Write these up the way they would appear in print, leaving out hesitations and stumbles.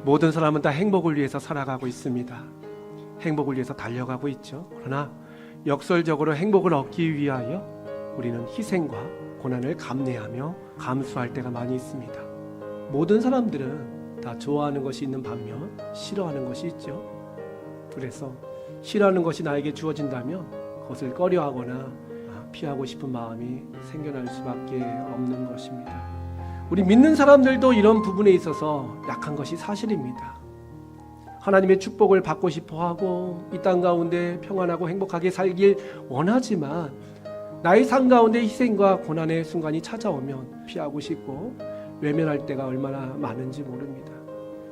모든 사람은 다 행복을 위해서 살아가고 있습니다. 행복을 위해서 달려가고 있죠. 그러나 역설적으로 행복을 얻기 위하여 우리는 희생과 고난을 감내하며 감수할 때가 많이 있습니다. 모든 사람들은 다 좋아하는 것이 있는 반면 싫어하는 것이 있죠. 그래서 싫어하는 것이 나에게 주어진다면 그것을 꺼려하거나 피하고 싶은 마음이 생겨날 수밖에 없는 것입니다. 우리 믿는 사람들도 이런 부분에 있어서 약한 것이 사실입니다. 하나님의 축복을 받고 싶어하고 이 땅 가운데 평안하고 행복하게 살길 원하지만 나의 삶 가운데 희생과 고난의 순간이 찾아오면 피하고 싶고 외면할 때가 얼마나 많은지 모릅니다.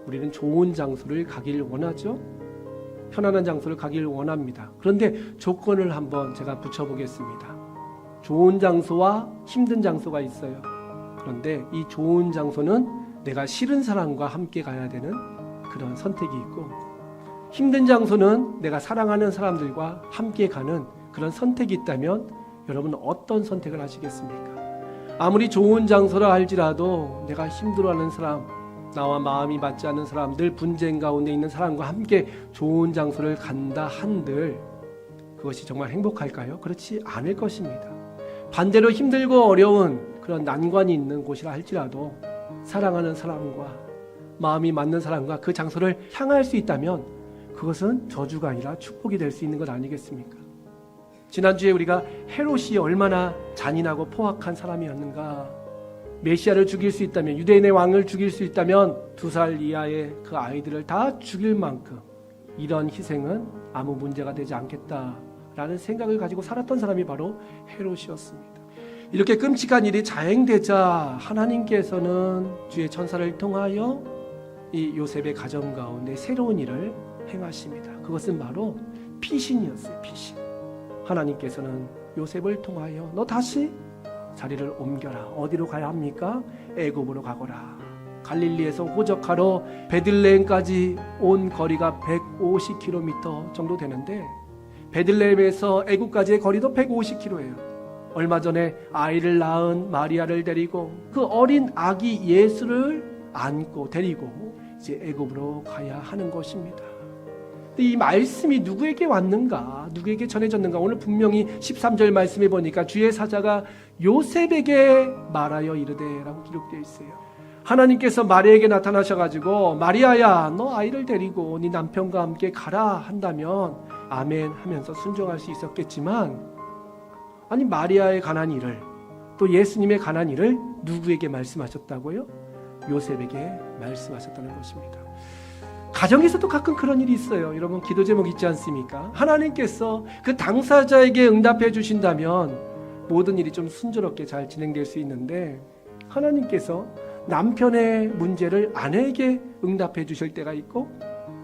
우리는 좋은 장소를 가길 원하죠. 편안한 장소를 가길 원합니다. 그런데 조건을 한번 제가 붙여보겠습니다. 좋은 장소와 힘든 장소가 있어요. 그런데 이 좋은 장소는 내가 싫은 사람과 함께 가야 되는 그런 선택이 있고, 힘든 장소는 내가 사랑하는 사람들과 함께 가는 그런 선택이 있다면 여러분은 어떤 선택을 하시겠습니까? 아무리 좋은 장소라 할지라도 내가 힘들어하는 사람, 나와 마음이 맞지 않는 사람, 늘 분쟁 가운데 있는 사람과 함께 좋은 장소를 간다 한들 그것이 정말 행복할까요? 그렇지 않을 것입니다. 반대로 힘들고 어려운 그런 난관이 있는 곳이라 할지라도 사랑하는 사람과 마음이 맞는 사람과 그 장소를 향할 수 있다면 그것은 저주가 아니라 축복이 될 수 있는 것 아니겠습니까? 지난주에 우리가 헤롯이 얼마나 잔인하고 포악한 사람이었는가, 메시아를 죽일 수 있다면, 유대인의 왕을 죽일 수 있다면 2살 이하의 그 아이들을 다 죽일 만큼 이런 희생은 아무 문제가 되지 않겠다라는 생각을 가지고 살았던 사람이 바로 헤롯이었습니다. 이렇게 끔찍한 일이 자행되자 하나님께서는 주의 천사를 통하여 이 요셉의 가정 가운데 새로운 일을 행하십니다. 그것은 바로 피신이었어요. 피신. 하나님께서는 요셉을 통하여 너 다시 자리를 옮겨라. 어디로 가야 합니까? 애굽으로 가거라. 갈릴리에서 호적하러 베들레헴까지 온 거리가 150km 정도 되는데 베들레헴에서 애굽까지의 거리도 150km예요. 얼마 전에 아이를 낳은 마리아를 데리고 그 어린 아기 예수를 안고 데리고 이제 애굽으로 가야 하는 것입니다. 이 말씀이 누구에게 왔는가, 누구에게 전해졌는가? 오늘 분명히 13절 말씀에 보니까 주의 사자가 요셉에게 말하여 이르되라고 기록되어 있어요. 하나님께서 마리아에게 나타나셔가지고 마리아야 너 아이를 데리고 네 남편과 함께 가라 한다면 아멘 하면서 순종할 수 있었겠지만, 아니 마리아에 관한 일을, 또 예수님에 관한 일을 누구에게 말씀하셨다고요? 요셉에게 말씀하셨다는 것입니다. 가정에서도 가끔 그런 일이 있어요. 여러분 기도 제목 있지 않습니까? 하나님께서 그 당사자에게 응답해 주신다면 모든 일이 좀 순조롭게 잘 진행될 수 있는데 하나님께서 남편의 문제를 아내에게 응답해 주실 때가 있고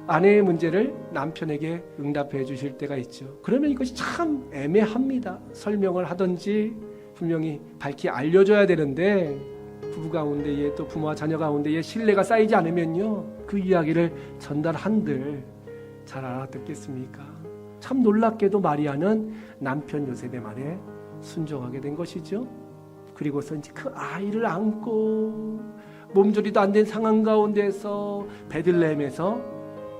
아내의 문제를 남편에게 응답해 주실 때가 있죠. 그러면 이것이 참 애매합니다. 설명을 하든지 분명히 밝히 알려줘야 되는데 부부 가운데에 또 부모와 자녀 가운데에 신뢰가 쌓이지 않으면요 그 이야기를 전달한들 잘 알아듣겠습니까? 참 놀랍게도 마리아는 남편 요셉의 말에 순종하게 된 것이죠. 그리고서 이제 그 아이를 안고 몸조리도 안 된 상황 가운데서 베들레헴에서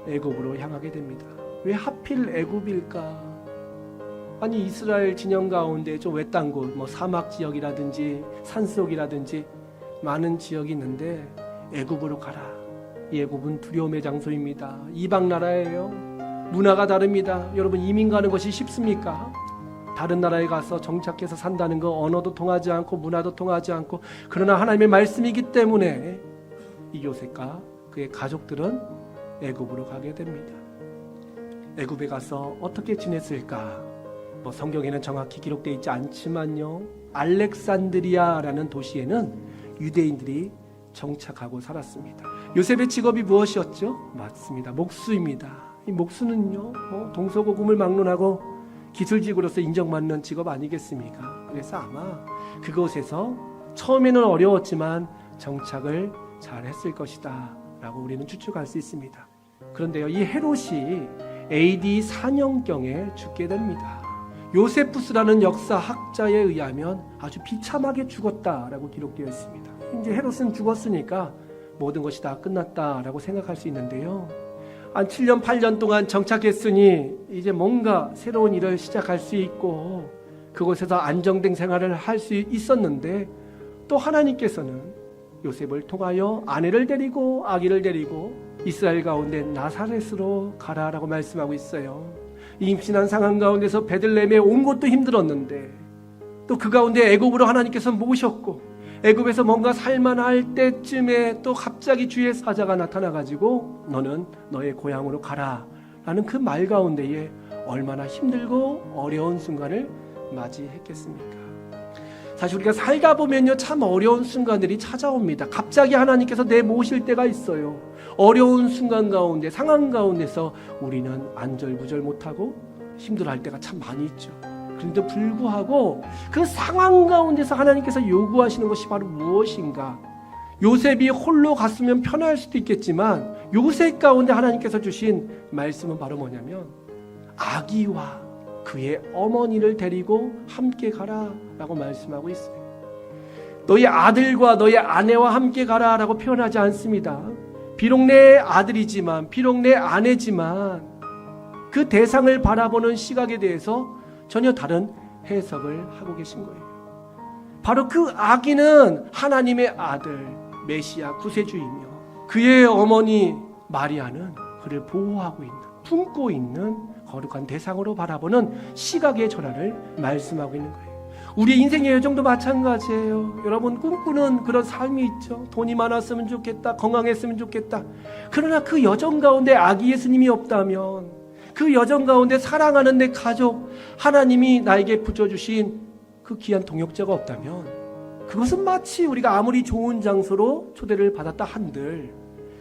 애굽으로 향하게 됩니다. 왜 하필 애굽일까? 아니 이스라엘 진영 가운데 좀 외딴 곳, 뭐 사막 지역이라든지 산속이라든지 많은 지역이 있는데 애굽으로 가라. 이 애굽은 두려움의 장소입니다. 이방 나라예요. 문화가 다릅니다. 여러분 이민 가는 것이 쉽습니까? 다른 나라에 가서 정착해서 산다는 거 언어도 통하지 않고 문화도 통하지 않고, 그러나 하나님의 말씀이기 때문에 이 요셉과 그의 가족들은 애굽으로 가게 됩니다. 애굽에 가서 어떻게 지냈을까? 뭐 성경에는 정확히 기록되어 있지 않지만요, 알렉산드리아라는 도시에는 유대인들이 정착하고 살았습니다. 요셉의 직업이 무엇이었죠? 맞습니다. 목수입니다. 이 목수는요, 동서고금을 막론하고 기술직으로서 인정받는 직업 아니겠습니까? 그래서 아마 그곳에서 처음에는 어려웠지만 정착을 잘 했을 것이다 라고 우리는 추측할 수 있습니다. 그런데요, 이 헤롯이 AD 4년경에 죽게 됩니다. 요세푸스라는 역사학자에 의하면 아주 비참하게 죽었다라고 기록되어 있습니다. 이제 헤롯은 죽었으니까 모든 것이 다 끝났다라고 생각할 수 있는데요. 한 7년 8년 동안 정착했으니 이제 뭔가 새로운 일을 시작할 수 있고 그곳에서 안정된 생활을 할 수 있었는데, 또 하나님께서는 요셉을 통하여 아내를 데리고 아기를 데리고 이스라엘 가운데 나사렛으로 가라라고 말씀하고 있어요. 임신한 상황 가운데서 베들레헴에 온 것도 힘들었는데, 또 그 가운데 애굽으로 하나님께서 모셨고, 애굽에서 뭔가 살만할 때쯤에 또 갑자기 주의 사자가 나타나가지고 너는 너의 고향으로 가라 라는 그 말 가운데에 얼마나 힘들고 어려운 순간을 맞이했겠습니까? 사실 우리가 살다 보면요, 참 어려운 순간들이 찾아옵니다. 갑자기 하나님께서 내모실 때가 있어요. 어려운 순간 가운데, 상황 가운데서 우리는 안절부절 못하고 힘들어할 때가 참 많이 있죠. 그런데 불구하고 그 상황 가운데서 하나님께서 요구하시는 것이 바로 무엇인가? 요셉이 홀로 갔으면 편할 수도 있겠지만 요셉 가운데 하나님께서 주신 말씀은 바로 뭐냐면, 아기와 그의 어머니를 데리고 함께 가라라고 말씀하고 있어요. 너희 아들과 너희 아내와 함께 가라라고 표현하지 않습니다. 비록 내 아들이지만, 비록 내 아내지만 그 대상을 바라보는 시각에 대해서 전혀 다른 해석을 하고 계신 거예요. 바로 그 아기는 하나님의 아들 메시아 구세주이며, 그의 어머니 마리아는 그를 보호하고 있는, 품고 있는 거룩한 대상으로 바라보는 시각의 전환을 말씀하고 있는 거예요. 우리 인생의 여정도 마찬가지예요. 여러분 꿈꾸는 그런 삶이 있죠. 돈이 많았으면 좋겠다, 건강했으면 좋겠다. 그러나 그 여정 가운데 아기 예수님이 없다면, 그 여정 가운데 사랑하는 내 가족, 하나님이 나에게 붙여주신 그 귀한 동역자가 없다면, 그것은 마치 우리가 아무리 좋은 장소로 초대를 받았다 한들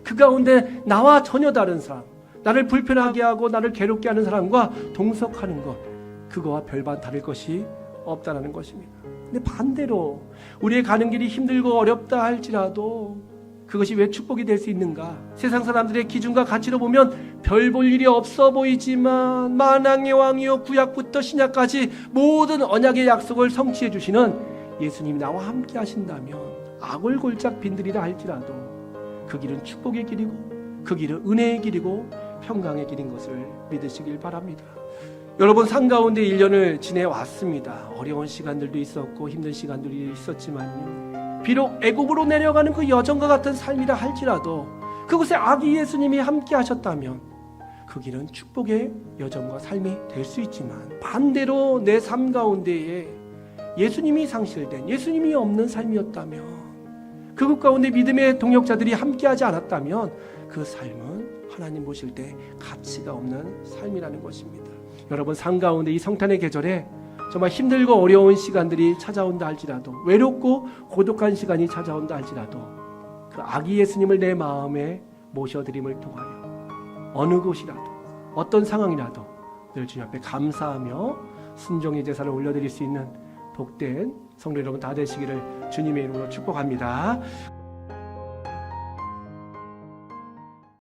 그 가운데 나와 전혀 다른 사람, 나를 불편하게 하고 나를 괴롭게 하는 사람과 동석하는 것, 그거와 별반 다를 것이 없다는 것입니다. 근데 반대로 우리의 가는 길이 힘들고 어렵다 할지라도 그것이 왜 축복이 될 수 있는가? 세상 사람들의 기준과 가치로 보면 별 볼 일이 없어 보이지만 만왕의 왕이요 구약부터 신약까지 모든 언약의 약속을 성취해 주시는 예수님이 나와 함께 하신다면 악을 골짝 빈들이라 할지라도 그 길은 축복의 길이고 그 길은 은혜의 길이고 평강의 길인 것을 믿으시길 바랍니다. 여러분 삶 가운데 1년을 지내왔습니다. 어려운 시간들도 있었고 힘든 시간들이 있었지만요, 비록 애굽으로 내려가는 그 여정과 같은 삶이라 할지라도 그곳에 아기 예수님이 함께 하셨다면 그 길은 축복의 여정과 삶이 될 수 있지만, 반대로 내 삶 가운데에 예수님이 상실된, 예수님이 없는 삶이었다면, 그곳 가운데 믿음의 동역자들이 함께하지 않았다면 그 삶은 하나님 보실 때 가치가 없는 삶이라는 것입니다. 여러분 삶 가운데 이 성탄의 계절에 정말 힘들고 어려운 시간들이 찾아온다 할지라도, 외롭고 고독한 시간이 찾아온다 할지라도 그 아기 예수님을 내 마음에 모셔드림을 통하여 어느 곳이라도 어떤 상황이라도 늘 주님 앞에 감사하며 순종의 제사를 올려드릴 수 있는 복된 성도 여러분 다 되시기를 주님의 이름으로 축복합니다.